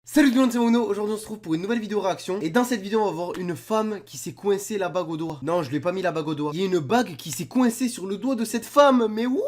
Salut tout le monde, c'est Uno. Aujourd'hui on se retrouve pour une nouvelle vidéo réaction. Et dans cette vidéo on va voir une femme qui s'est coincée la bague au doigt. Non, je lui ai pas mis la bague au doigt. Il y a une bague qui s'est coincée sur le doigt de cette femme. Mais what?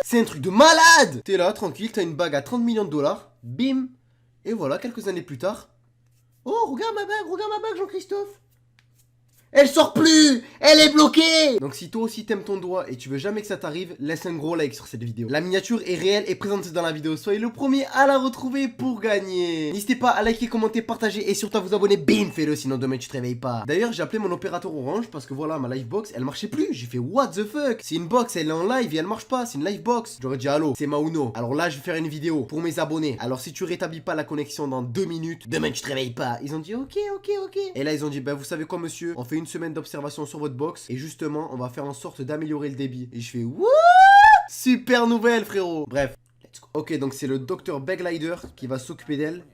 C'est un truc de malade. T'es là, tranquille, t'as une bague à 30 millions de dollars. Bim. Et voilà, quelques années plus tard. Oh, regarde ma bague Jean-Christophe. Elle sort plus! Elle est bloquée! Donc si toi aussi t'aimes ton doigt et tu veux jamais que ça t'arrive, laisse un gros like sur cette vidéo. La miniature est réelle et présente dans la vidéo. Soyez le premier à la retrouver pour gagner. N'hésitez pas à liker, commenter, partager et surtout à vous abonner. Bim! Fais-le, sinon demain tu te réveilles pas. D'ailleurs, j'ai appelé mon opérateur Orange parce que voilà, ma livebox, elle marchait plus. J'ai fait what the fuck? C'est une box, elle est en live et elle marche pas. C'est une livebox. J'aurais dit allô, c'est Mauno. Alors là, je vais faire une vidéo pour mes abonnés. Alors si tu rétablis pas la connexion dans 2 minutes, demain tu te réveilles pas. Ils ont dit ok. Et là, ils ont dit, ben vous savez quoi, monsieur? On fait une semaine d'observation sur votre box et justement on va faire en sorte d'améliorer le débit. Et je fais what? Super nouvelle frérot. Bref, let's go. Ok, donc c'est le docteur Beglider qui va s'occuper d'elle.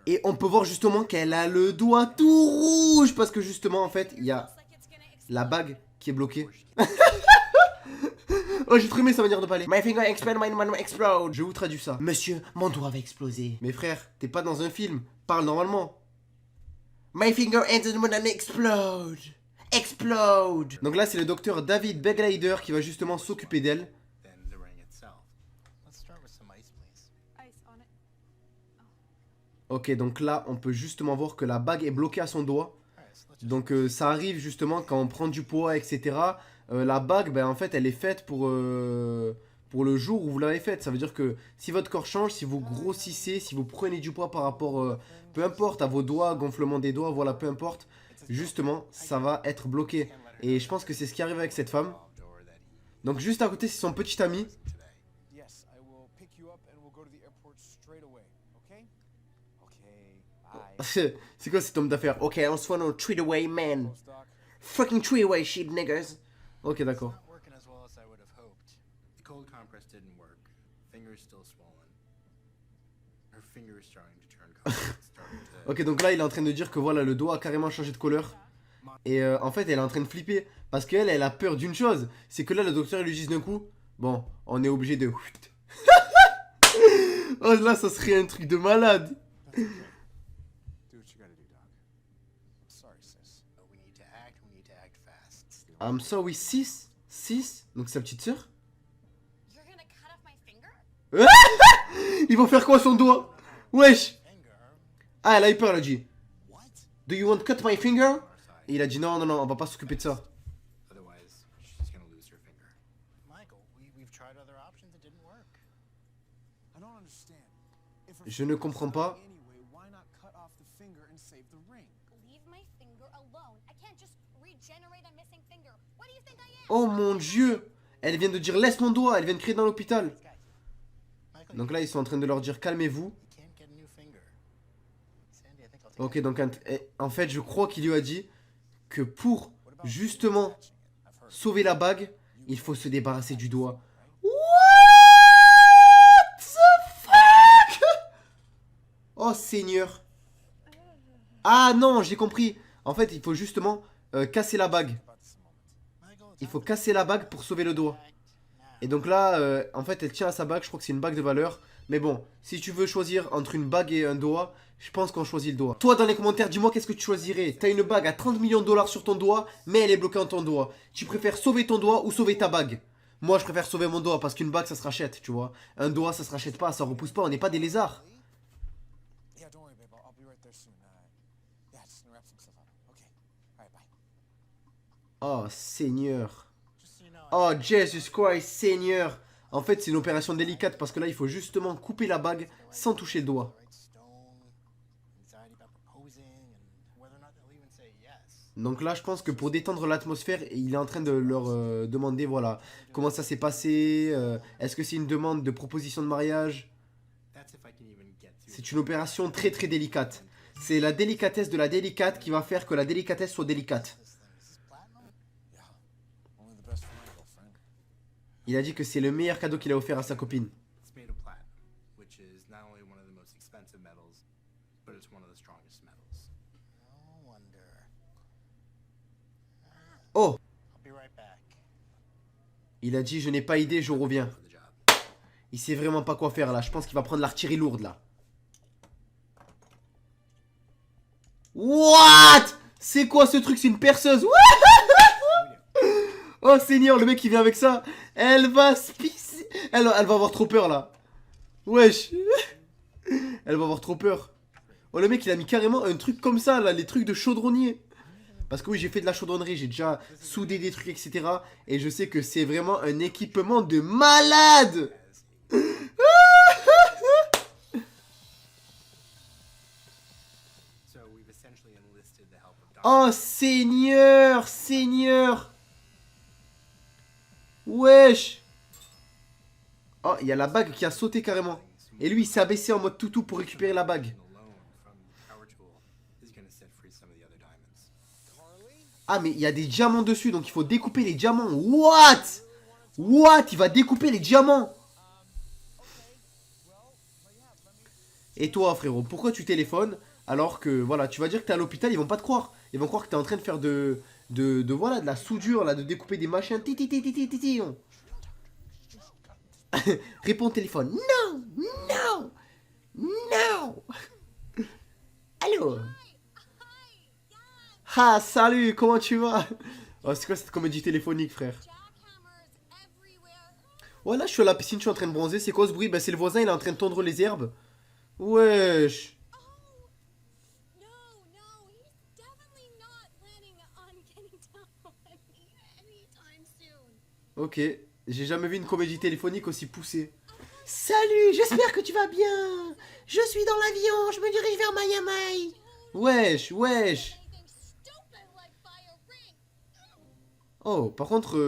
Et on peut voir justement qu'elle a le doigt tout rouge parce que justement en fait il y a la bague qui est bloquée. Oh, j'ai trop aimé sa manière de parler. My finger explode, my man explode. Je vous traduis ça. Monsieur, mon doigt va exploser. Mais frère, t'es pas dans un film. Parle normalement. My finger ends and explode. Explode. Donc là, c'est le docteur David Beglider qui va justement s'occuper d'elle. Ok, donc là, on peut justement voir que la bague est bloquée à son doigt. Donc ça arrive justement quand on prend du poids, etc. La bague, ben, en fait, elle est faite pour le jour où vous l'avez faite. Ça veut dire que si votre corps change, si vous grossissez, si vous prenez du poids par rapport, peu importe, à vos doigts, gonflement des doigts, voilà, peu importe, justement, ça va être bloqué. Et je pense que c'est ce qui arrive avec cette femme. Donc juste à côté, c'est son petit ami. C'est quoi cet homme d'affaires? Ok, on se voit dans treat away man. Fucking treat away shit niggas. Ok, d'accord. Ok, donc là il est en train de dire que voilà, le doigt a carrément changé de couleur. Et en fait elle est en train de flipper. Parce qu'elle, elle a peur d'une chose. C'est que là le docteur lui dit d'un coup, bon, on est obligé de... Oh là, ça serait un truc de malade. I'm sorry, 6? 6? Donc sa petite sœur. Ils vont faire quoi son doigt? Wesh. Ah, elle a eu peur, elle a dit. Do you want to cut my finger? Et il a dit non, on va pas s'occuper de ça. Je ne comprends pas. Oh mon dieu! Elle vient de dire laisse mon doigt, elle vient de crier dans l'hôpital. Donc là ils sont en train de leur dire calmez-vous. Ok, donc en fait je crois qu'il lui a dit que pour justement sauver la bague, il faut se débarrasser du doigt. What the fuck? Oh Seigneur. Ah non, j'ai compris. En fait il faut justement casser la bague. Il faut casser la bague pour sauver le doigt. Et donc là, en fait, elle tient à sa bague. Je crois que c'est une bague de valeur. Mais bon, si tu veux choisir entre une bague et un doigt, je pense qu'on choisit le doigt. Toi, dans les commentaires, dis-moi qu'est-ce que tu choisirais. T'as une bague à 30 millions de dollars sur ton doigt, mais elle est bloquée en ton doigt. Tu préfères sauver ton doigt ou sauver ta bague? Moi, je préfère sauver mon doigt parce qu'une bague, ça se rachète, tu vois. Un doigt, ça se rachète pas, ça repousse pas. On n'est pas des lézards. Oh, Seigneur. Oh, Jesus Christ, Seigneur. En fait, c'est une opération délicate parce que là, il faut justement couper la bague sans toucher le doigt. Donc là, je pense que pour détendre l'atmosphère, il est en train de leur demander, voilà, comment ça s'est passé, est-ce que c'est une demande de proposition de mariage? C'est une opération très très délicate. C'est la délicatesse de la délicate qui va faire que la délicatesse soit délicate. Il a dit que c'est le meilleur cadeau qu'il a offert à sa copine. Oh! Il a dit je n'ai pas idée, je reviens. Il sait vraiment pas quoi faire là. Je pense qu'il va prendre l'artillerie lourde là. What? C'est quoi ce truc? C'est une perceuse. Oh Seigneur, le mec qui vient avec ça. Elle va se pisser. Elle va avoir trop peur là. Wesh. Elle va avoir trop peur. Oh le mec il a mis carrément un truc comme ça là, les trucs de chaudronnier. Parce que oui j'ai fait de la chaudronnerie, j'ai déjà soudé des trucs etc. Et je sais que c'est vraiment un équipement de malade. Oh Seigneur, Seigneur. Wesh. Oh il y a la bague qui a sauté carrément. Et lui il s'est abaissé en mode toutou pour récupérer la bague. Ah mais il y a des diamants dessus donc il faut découper les diamants. What? What? Il va découper les diamants. Et toi frérot, pourquoi tu téléphones alors que voilà, tu vas dire que t'es à l'hôpital, ils vont pas te croire. Ils vont croire que t'es en train de faire voilà, de la soudure là, de découper des machins. Réponds au téléphone. Non, non, non. Allô? Ah, salut, comment tu vas? Oh, c'est quoi cette comédie téléphonique, frère? Ouais, là, je suis à la piscine, je suis en train de bronzer. C'est quoi ce bruit? Bah, c'est le voisin, il est en train de tondre les herbes. Wesh. Ok, j'ai jamais vu une comédie téléphonique aussi poussée. Salut, j'espère que tu vas bien. Je suis dans l'avion, je me dirige vers Miami. Wesh, wesh. Oh, par contre...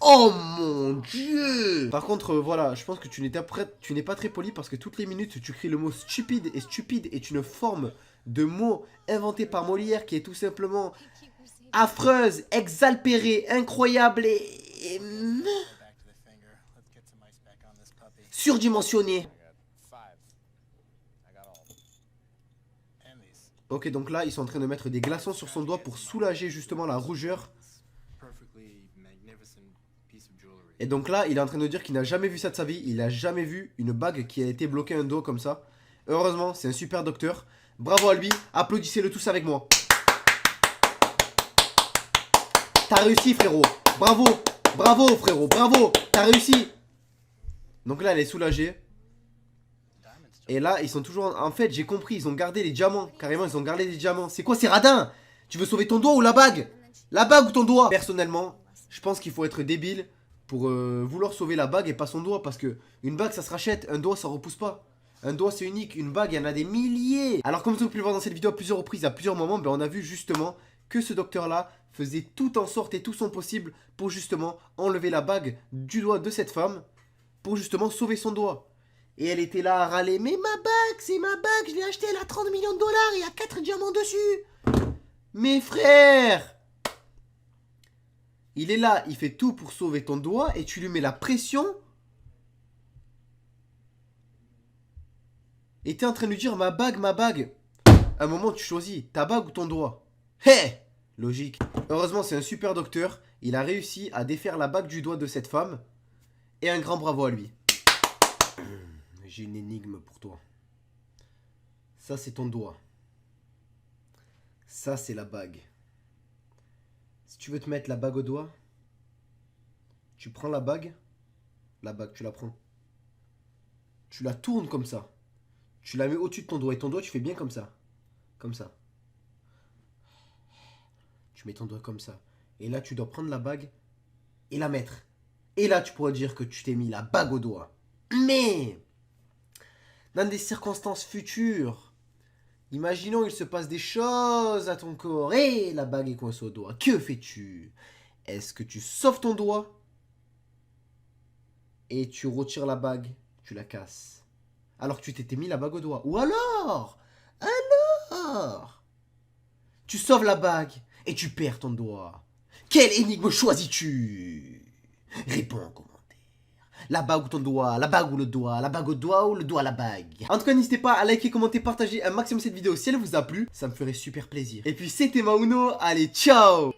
Oh mon dieu. Par contre, voilà, je pense que tu n'es pas très poli parce que toutes les minutes, tu cries le mot stupide est une forme de mot inventé par Molière qui est tout simplement affreuse, exalpérée, incroyable et surdimensionnée. Ok, donc là, ils sont en train de mettre des glaçons sur son doigt pour soulager justement la rougeur. Et donc là, il est en train de dire qu'il n'a jamais vu ça de sa vie. Il n'a jamais vu une bague qui a été bloquée à un doigt comme ça. Heureusement, c'est un super docteur. Bravo à lui. Applaudissez-le tous avec moi. T'as réussi, frérot. Bravo. Bravo, frérot. Bravo. T'as réussi. Donc là, elle est soulagée. Et là, ils sont toujours... En fait, j'ai compris. Ils ont gardé les diamants. Carrément, ils ont gardé les diamants. C'est quoi, c'est radin? Tu veux sauver ton doigt ou la bague? La bague ou ton doigt? Personnellement, je pense qu'il faut être débile pour vouloir sauver la bague et pas son doigt. Parce que une bague, ça se rachète. Un doigt, ça repousse pas. Un doigt, c'est unique. Une bague, il y en a des milliers. Alors, comme vous avez pu le voir dans cette vidéo à plusieurs reprises, à plusieurs moments, ben, on a vu justement que ce docteur-là faisait tout en sorte et tout son possible pour justement enlever la bague du doigt de cette femme. Pour justement sauver son doigt. Et elle était là à râler. Mais ma bague, c'est ma bague. Je l'ai achetée, elle a 30 millions de dollars. Il y a 4 diamants dessus. Mes frères. Il est là, il fait tout pour sauver ton doigt. Et tu lui mets la pression. Et t'es en train de lui dire ma bague, ma bague. À un moment, tu choisis ta bague ou ton doigt. Hé, logique. Heureusement, c'est un super docteur. Il a réussi à défaire la bague du doigt de cette femme. Et un grand bravo à lui. J'ai une énigme pour toi. Ça, c'est ton doigt. Ça, c'est la bague. Si tu veux te mettre la bague au doigt, tu prends la bague, tu la prends. Tu la tournes comme ça. Tu la mets au-dessus de ton doigt. Et ton doigt, tu fais bien comme ça. Comme ça. Tu mets ton doigt comme ça. Et là, tu dois prendre la bague et la mettre. Et là, tu pourras dire que tu t'es mis la bague au doigt. Mais... dans des circonstances futures, imaginons il se passe des choses à ton corps et la bague est coincée au doigt. Que fais-tu? Est-ce que tu sauves ton doigt et tu retires la bague, tu la casses, alors que tu t'étais mis la bague au doigt? Ou alors, tu sauves la bague et tu perds ton doigt. Quelle énigme choisis-tu? Réponds en commentaire. La bague ou ton doigt, la bague ou le doigt, la bague au doigt ou le doigt à la bague. En tout cas, n'hésitez pas à liker, commenter, partager un maximum cette vidéo si elle vous a plu. Ça me ferait super plaisir. Et puis c'était Mauno, allez, ciao!